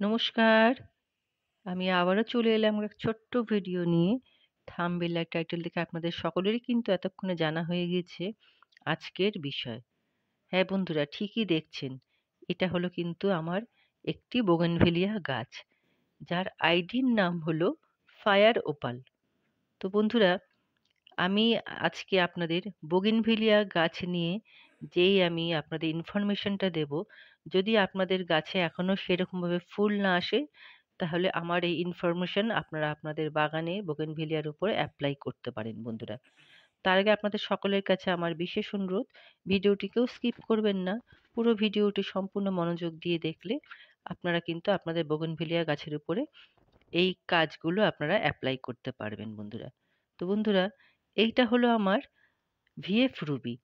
নমস্কার। আমি আবারও চলে এলাম এক ছোট্ট ভিডিও নিয়ে। থাম্বনেল আর টাইটেল দেখে আপনাদের সকলেরই কিন্তু এতক্ষণে জানা হয়ে গিয়েছে আজকের বিষয়। হ্যাঁ বন্ধুরা, ঠিকই দেখছেন। এটা হলো কিন্তু আমার একটি বোগেনভেলিয়া গাছ, যার আইডির নাম হলো ফায়ার ওপাল। তো বন্ধুরা, আমি আজকে আপনাদের বোগেনভেলিয়া গাছ নিয়ে আমি আপনাদের ইনফরমেশনটা দেব, যদি আপনাদের গাছে এখনো সেরকমভাবে ফুল না আসে, তাহলে আমার এই ইনফরমেশন আপনারা আপনাদের বাগানে বোগেনভেলিয়ার উপরে অ্যাপ্লাই করতে পারেন বন্ধুরা। তার আগে আপনাদের সকলের কাছে আমার বিশেষ অনুরোধ, ভিডিওটিকেও স্কিপ করবেন না। পুরো ভিডিওটি সম্পূর্ণ মনোযোগ দিয়ে দেখলে আপনারা কিন্তু আপনাদের বোগেনভেলিয়া গাছের উপরে এই কাজগুলো আপনারা অ্যাপ্লাই করতে পারবেন বন্ধুরা। তো বন্ধুরা, এইটা হলো আমার ভিএফ রুবি।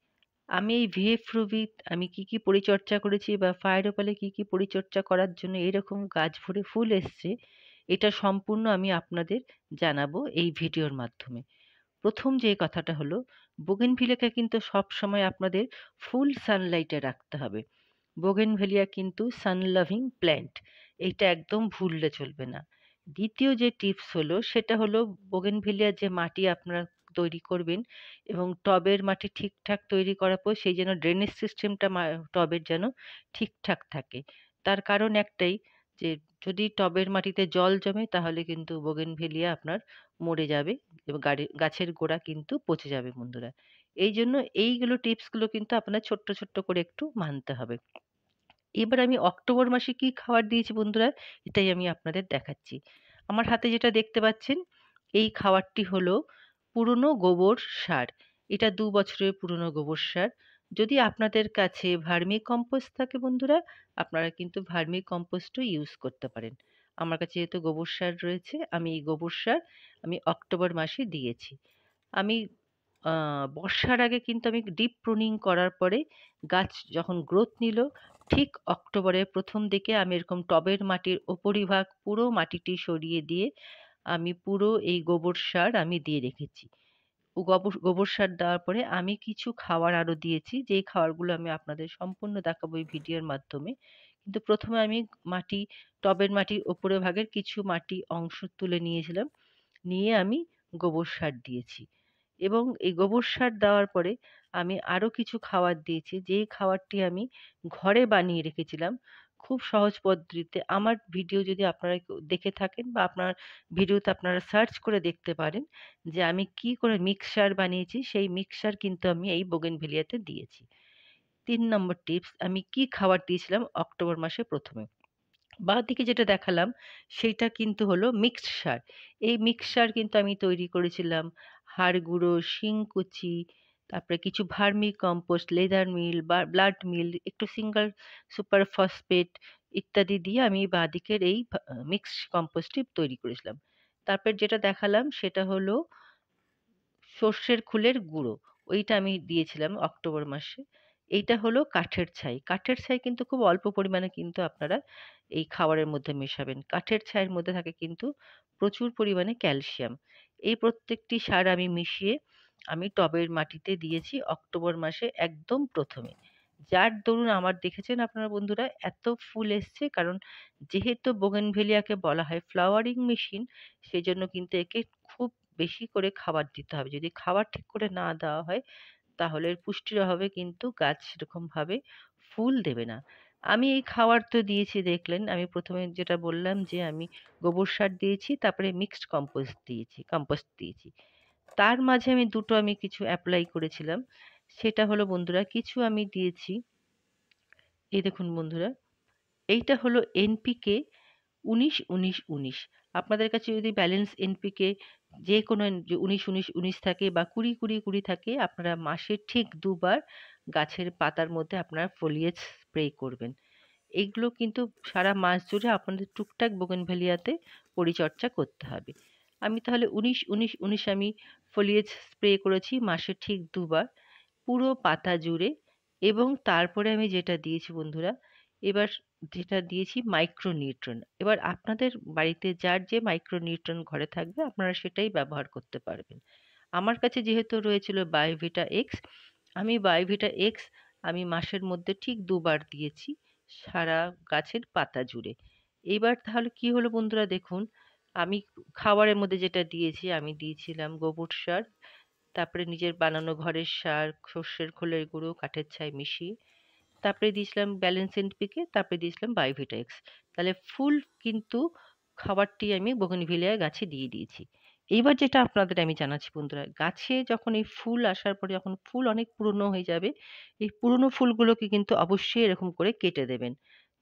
আমি এই ভিএফ রুবি আমি কি কি পরিচর্যা করেছি বা ফায়ার ওপালে কি কি পরিচর্যা করার জন্য এরকম গাছ ভরে ফুল এসছে, এটা সম্পূর্ণ আমি আপনাদের জানাবো এই ভিডিওর মাধ্যমে। প্রথম যে কথাটা হলো, বোগেনভিলিয়াকে কিন্তু সব সময় আপনাদের ফুল সানলাইটে রাখতে হবে। বোগেনভেলিয়া কিন্তু সান লাভিং প্ল্যান্ট, এইটা একদম ভুললে চলবে না। দ্বিতীয় যে টিপস হলো সেটা হলো, বোগেনভেলিয়ার যে মাটি আপনারা তৈরি করবেন এবং টবের মাটি ঠিকঠাক তৈরি করার পর সেই যেন ড্রেনেজ সিস্টেমটা টবের যেন ঠিকঠাক থাকে। তার কারণ একটাই, যে যদি টবের মাটিতে জল জমে তাহলে কিন্তু বোগেনভেলিয়া আপনার মরে যাবে এবং গাছের গোড়া কিন্তু পচে যাবে বন্ধুরা। এই জন্য এইগুলো টিপসগুলো কিন্তু আপনার ছোট্ট ছোট্ট করে একটু মানতে হবে। এবার আমি অক্টোবর মাসে কি খাবার দিয়েছি বন্ধুরা, এটাই আমি আপনাদের দেখাচ্ছি। আমার হাতে যেটা দেখতে পাচ্ছেন, এই খাবারটি হলো পুরনো গোবর সার। এটা ২ বছরের পুরনো গোবর সার। যদি আপনাদের কাছে ভার্মি কম্পোস্ট থাকে বন্ধুরা, আপনারা কিন্তু ভার্মি কম্পোস্টও ইউজ করতে পারেন। আমার কাছে যেহেতু গোবর সার রয়েছে, আমি এই গোবর সার আমি অক্টোবর মাসে দিয়েছি। আমি বর্ষার আগে কিন্তু আমি ডিপ প্রুনিং করার পরে গাছ যখন গ্রোথ নিল, ঠিক অক্টোবরের প্রথম দিকে আমি এরকম টবের মাটির উপরিভাগ পুরো মাটিটি সরিয়ে দিয়ে আমি পুরো এই গোবর সার আমি দিয়ে রেখেছি। গোবর সার দেওয়ার পরে আমি কিছু খাবার আরো দিয়েছি, যেই খাবারগুলো আমি আপনাদের সম্পূর্ণ দেখাবো এই ভিডিওর মাধ্যমে। কিন্তু প্রথমে আমি মাটি টবের মাটির উপরে ভাগের কিছু মাটি অংশ তুলে নিয়েছিলাম, নিয়ে আমি গোবর সার দিয়েছি। এবং এই গোবর সার দেওয়ার পরে আমি আরো কিছু খাবার দিয়েছি, যেই খাবারটি আমি ঘরে বানিয়ে রেখেছিলাম খুব সহজ পদ্ধতিতে। আমার ভিডিও যদি আপনারা কেউ দেখে থাকেন বা আপনার ভিডিওতে আপনারা সার্চ করে দেখতে পারেন যে আমি কি করে মিক্সচার বানিয়েছি, সেই মিক্সচার কিন্তু আমি এই বোগেনভেলিয়াতে দিয়েছি। ৩ নম্বর টিপস, আমি কি খাবার দিয়েছিলাম অক্টোবর মাসে প্রথমে। বাঁদিকে যেটা দেখালাম সেইটা কিন্তু হলো মিক্সড সার। এই মিক্সড সার কিন্তু আমি তৈরি করেছিলাম হাড় গুঁড়ো, শিংকুচি, তারপরে কিছু ভার্মি কম্পোস্ট, লেদার মিল বা ব্লাড মিল, একটু সিঙ্গল সুপার ফসফেট ইত্যাদি দিয়ে আমি বাঁদিকের এই মিক্সড কম্পোস্টটি তৈরি করেছিলাম। তারপর যেটা দেখালাম সেটা হলো সর্ষের খোলের গুঁড়ো, ওইটা আমি দিয়েছিলাম অক্টোবর মাসে। এইটা হলো কাঠের ছাই। কাঠের ছাই কিন্তু খুব অল্প পরিমাণে কিন্তু আপনারা এই খাবারের মধ্যে মেশাবেন। কাঠের ছাইয়ের মধ্যে থাকে কিন্তু প্রচুর পরিমাণে ক্যালসিয়াম। এই প্রত্যেকটি সার আমি মিশিয়ে আমি টবের মাটিতে দিয়েছি অক্টোবর মাসে একদম প্রথমে। যার দরুন আমার দেখেছেন আপনারা বন্ধুরা এত ফুল এসছে, কারণ যেহেতু বোগেনভেলিয়াকে বলা হয় ফ্লাওয়ারিং মেশিন, সেজন্য কিন্তু একে খুব বেশি করে খাবার দিতে হবে। যদি খাবার ঠিক করে না দেওয়া হয় তাহলে এর পুষ্টির অভাবে কিন্তু গাছ সেরকমভাবে ফুল দেবে না। আমি এই খাবার তো দিয়েছি দেখলেন। আমি প্রথমে যেটা বললাম যে আমি গোবর সার দিয়েছি, তারপরে মিক্সড কম্পোস্ট দিয়েছি। তার মাঝে আমি দুটো আমি কিছু এপ্লাই করেছিলাম। সেটা হলো বন্ধুরা, কিছু আমি দিয়েছি, এই দেখুন বন্ধুরা, এইটা হলো এনপিকে ১৯-১৯-১৯। আপনাদের কাছে যদি ব্যালেন্স এনপিকে যে কোনো যে ১৯-১৯-১৯ থাকে বা ২০-২০-২০ থাকে, আপনারা মাসে ঠিক ২ বার গাছের পাতার মধ্যে আপনারা ফোলিয়েজ স্প্রে করবেন। এইগুলো কিন্তু সারা মাস জুড়ে আপনাদের টুকটাক বোগেনভেলিয়াতে পরিচর্যা করতে হবে। আমি তাহলে ১৯-১৯-১৯ আমি ফোলিয়েজ স্প্রে করেছি মাসে ঠিক ২ বার পুরো পাতা জুড়ে। এবং তারপরে আমি যেটা দিয়েছি বন্ধুরা, এবার যেটা দিয়েছি মাইক্রোনিউট্রন। এবার আপনাদের বাড়িতে যার যে মাইক্রোনিউট্রন ঘরে থাকবে আপনারা সেটাই ব্যবহার করতে পারবেন। আমার কাছে যেহেতু রয়েছিল বায়োভিটা এক্স, আমি বায়োভিটা এক্স আমি মাসের মধ্যে ঠিক ২ বার দিয়েছি সারা গাছের পাতা জুড়ে। এইবার তাহলে কি হলো বন্ধুরা দেখুন, আমি খাবারের মধ্যে যেটা দিয়েছি, আমি দিয়েছিলাম গোবর সার, তারপরে নিজের বানানো ঘরের সার, সর্ষের খোলের গুঁড়ো, কাঠের ছাই মিশিয়ে, তারপরে দিয়েছিলাম ব্যালেন্স এনপিকে, তারপরে দিয়েছিলাম বায়োভিটা এক্স। তাহলে ফুল কিন্তু খাবারটি আমি বোগেনভিলিয়া গাছে দিয়ে দিয়েছি। এইবার যেটা আপনাদের আমি জানাচ্ছি বন্ধুরা, গাছে যখন এই ফুল আসার পরে যখন ফুল অনেক পুরনো হয়ে যাবে, এই পুরনো ফুলগুলোকে কিন্তু অবশ্যই এরকম করে কেটে দেবেন।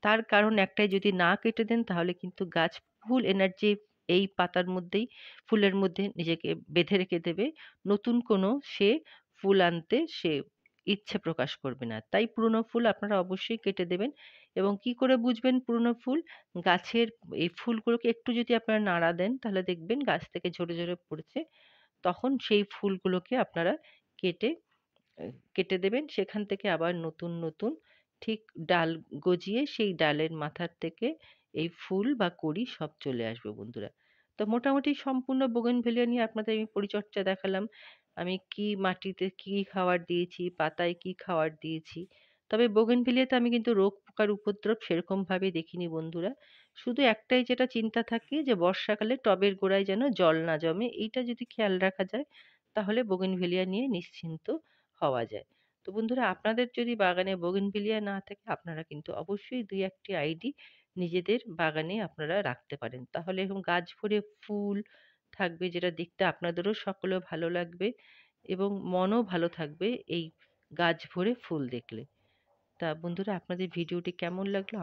তার কারণ একটাই, যদি না কেটে দেন তাহলে কিন্তু গাছ ফুল এনার্জি এই পাতার মধ্যেই, ফুলের মধ্যে নিজেকে বেঁধে রেখে দেবে। নতুন কোনো সে ফুল আনতে সে ইচ্ছে প্রকাশ করবে না। তাই পুরনো ফুল আপনারা অবশ্যই কেটে দেবেন। এবং কি করে বুঝবেন পুরনো ফুল? গাছের এই ফুলগুলোকে একটু যদি আপনারা নাড়া দেন তাহলে দেখবেন গাছ থেকে ঝরে ঝরে পড়ছে। তখন সেই ফুলগুলোকে আপনারা কেটে কেটে দেবেন। সেখান থেকে আবার নতুন নতুন ঠিক ডাল গজিয়ে সেই ডালের মাথার থেকে এই ফুল বা কড়ি সব চলে আসবে বন্ধুরা। তো মোটামুটি সম্পূর্ণ বোগেনভেলিয়া নিয়ে আপনাদের আমি পরিচর্যা দেখালাম। আমি কি মাটিতে কি খাবার দিয়েছি, পাতায় কি খাবার দিয়েছি। তবে বোগেনভেলিয়াতে আমি কিন্তু রোগ পোকার উপদ্রব সেরকম ভাবে দেখিনি বন্ধুরা। শুধু একটাই যেটা চিন্তা থাকে যে বর্ষাকালে টবের গোড়ায় যেন জল না জমে, এইটা যদি খেয়াল রাখা যায় তাহলে বোগেনভেলিয়া নিয়ে নিশ্চিন্ত হওয়া যায়। তো বন্ধুরা, আপনাদের যদি বাগানে বোগেনভিলিয়া না থাকে আপনারা কিন্তু অবশ্যই ২-১ টি আইডি নিজেদের বাগানে আপনারা রাখতে পারেন। তাহলে এরকম গাছ ভরে ফুল থাকবে, যেটা দেখতে আপনাদেরও সকলেও ভালো লাগবে এবং মনও ভালো থাকবে এই গাছ ভরে ফুল দেখলে। তা বন্ধুরা, আপনাদের ভিডিওটি কেমন লাগলো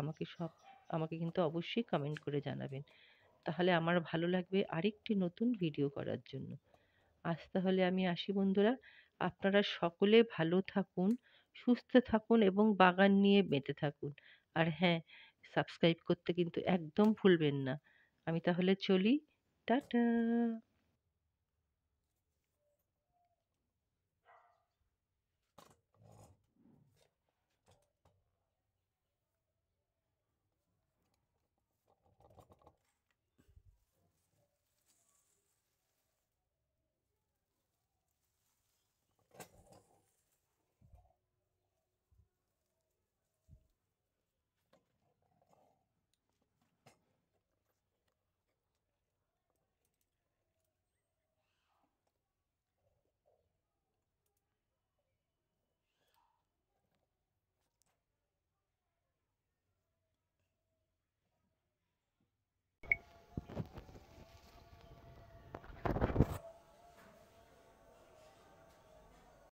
আমাকে কিন্তু অবশ্যই কমেন্ট করে জানাবেন। তাহলে আমার ভালো লাগবে আরেকটি নতুন ভিডিও করার জন্য। আজ তাহলে আমি আসি বন্ধুরা। আপনারা সকলে ভালো থাকুন, সুস্থ থাকুন এবং বাগান নিয়ে মেতে থাকুন। আর হ্যাঁ, সাবস্ক্রাইব করতে কিন্তু একদম ভুলবেন না। আমি তাহলে চলি। টাটা।